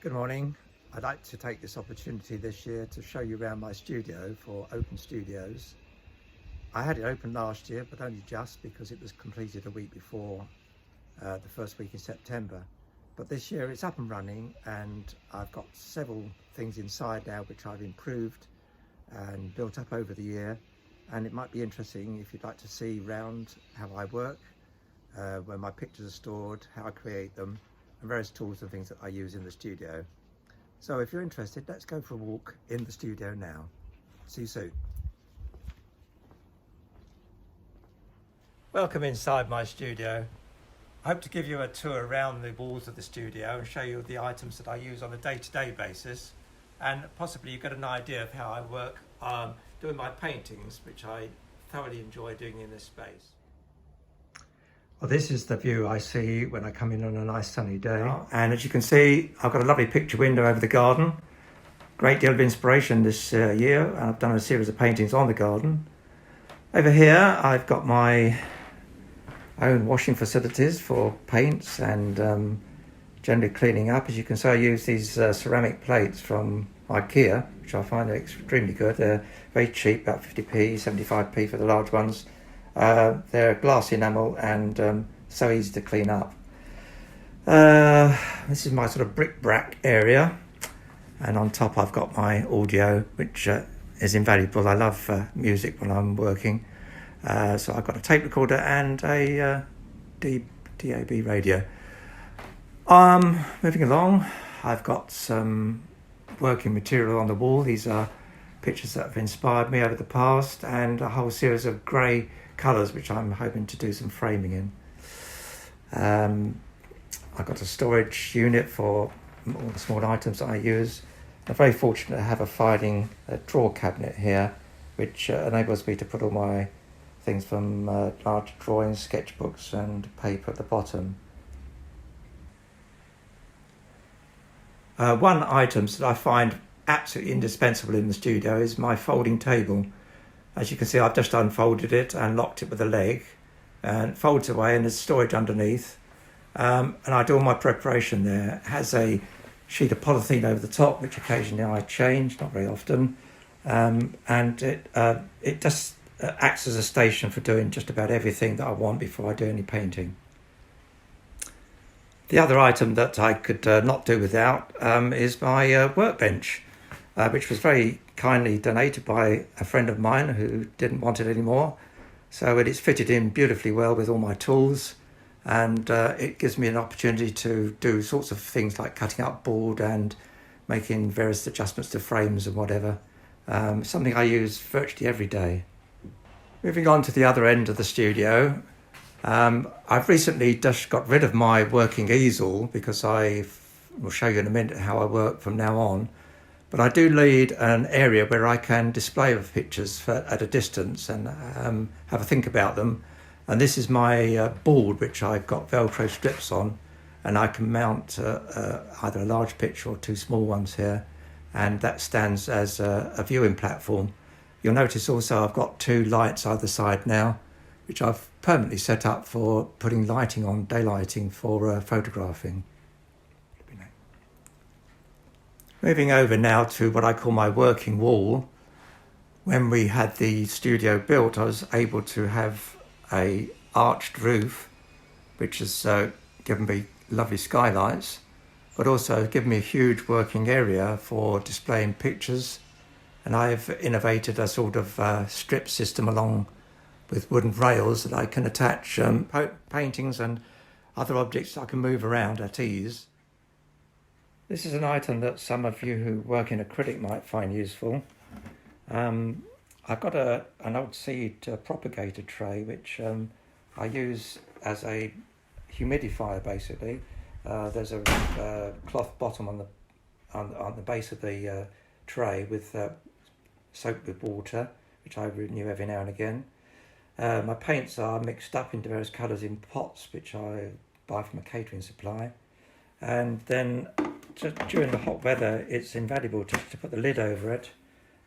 Good morning. I'd like to take this opportunity this year to show you around my studio for Open Studios. I had it open last year, but only just because it was completed a week before the first week in September. But this year it's up and running, and I've got several things inside now which I've improved and built up over the year. And it might be interesting if you'd like to see round how I work, where my pictures are stored, how I create them, and various tools and things that I use in the studio. So if you're interested, let's go for a walk in the studio now. See you soon. Welcome inside my studio. I hope to give you a tour around the walls of the studio and show you the items that I use on a day-to-day basis, and possibly you get an idea of how I work doing my paintings, which I thoroughly enjoy doing in this space. Well, this is the view I see when I come in on a nice sunny day. And as you can see, I've got a lovely picture window over the garden. Great deal of inspiration this year, and I've done a series of paintings on the garden. Over here, I've got my own washing facilities for paints and generally cleaning up. As you can see, I use these ceramic plates from IKEA, which I find are extremely good. They're very cheap, about 50p, 75p for the large ones. They're glass enamel and so easy to clean up. This is my sort of bric-a-brac area, and on top I've got my audio, which is invaluable. I love music when I'm working, so I've got a tape recorder and a DAB radio. Moving along, I've got some working material on the wall. These are pictures that have inspired me over the past, and a whole series of grey colours which I'm hoping to do some framing in. I've got a storage unit for all the small items that I use. I'm very fortunate to have a filing drawer cabinet here, which enables me to put all my things from large drawings, sketchbooks and paper at the bottom. One item that I find absolutely indispensable in the studio is my folding table. As you can see, I've just unfolded it and locked it with a leg, and it folds away and there's storage underneath. And I do all my preparation there. It has a sheet of polythene over the top, which occasionally I change, not very often. And it just acts as a station for doing just about everything that I want before I do any painting. The other item that I could not do without is my workbench, which was very kindly donated by a friend of mine who didn't want it anymore. So it is fitted in beautifully well with all my tools, and it gives me an opportunity to do sorts of things like cutting up board and making various adjustments to frames and whatever. Something I use virtually every day. Moving on to the other end of the studio, I've recently just got rid of my working easel because I will show you in a minute how I work from now on. But I do need an area where I can display pictures at a distance and have a think about them. And this is my board, which I've got Velcro strips on, and I can mount either a large picture or two small ones here, and that stands as a viewing platform. You'll notice also I've got two lights either side now, which I've permanently set up for putting lighting on, daylighting for photographing. Moving over now to what I call my working wall. When we had the studio built, I was able to have a arched roof, which has given me lovely skylights, but also given me a huge working area for displaying pictures. And I've innovated a sort of strip system along with wooden rails that I can attach paintings and other objects I can move around at ease. This is an item that some of you who work in acrylic might find useful. I've got an old seed propagator tray, which I use as a humidifier basically. There's a cloth bottom on the base of the tray with soaked with water, which I renew every now and again. My paints are mixed up into various colours in pots, which I buy from a catering supply. And then during the hot weather, it's invaluable to put the lid over it,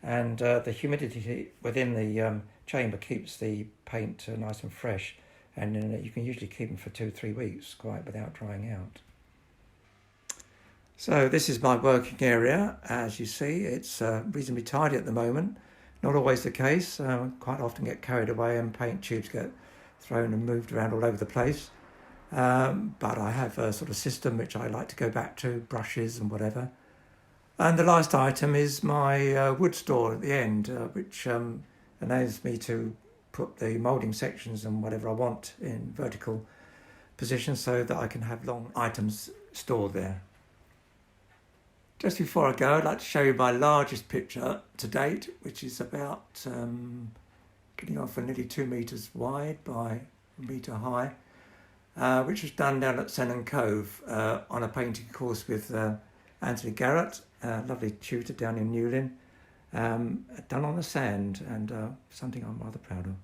and the humidity within the chamber keeps the paint nice and fresh, and you can usually keep them for 2-3 weeks quite without drying out. So this is my working area. As you see, it's reasonably tidy at the moment. Not always the case. Quite often get carried away and paint tubes get thrown and moved around all over the place. But I have a sort of system which I like to go back to, brushes and whatever. And the last item is my wood store at the end, which enables me to put the moulding sections and whatever I want in vertical position so that I can have long items stored there. Just before I go, I'd like to show you my largest picture to date, which is about getting on for nearly 2 metres wide by a metre high, which was done down at Sennan Cove on a painting course with Anthony Garrett, a lovely tutor down in Newlyn, done on the sand, and something I'm rather proud of.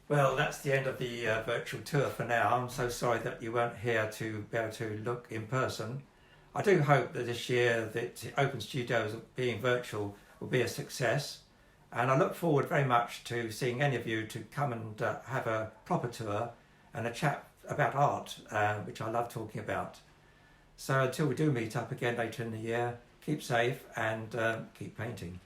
Well, that's the end of the virtual tour for now. I'm so sorry that you weren't here to be able to look in person. I do hope that this year that Open Studios being virtual will be a success, and I look forward very much to seeing any of you to come and have a proper tour and a chat about art, which I love talking about. So until we do meet up again later in the year, keep safe and keep painting.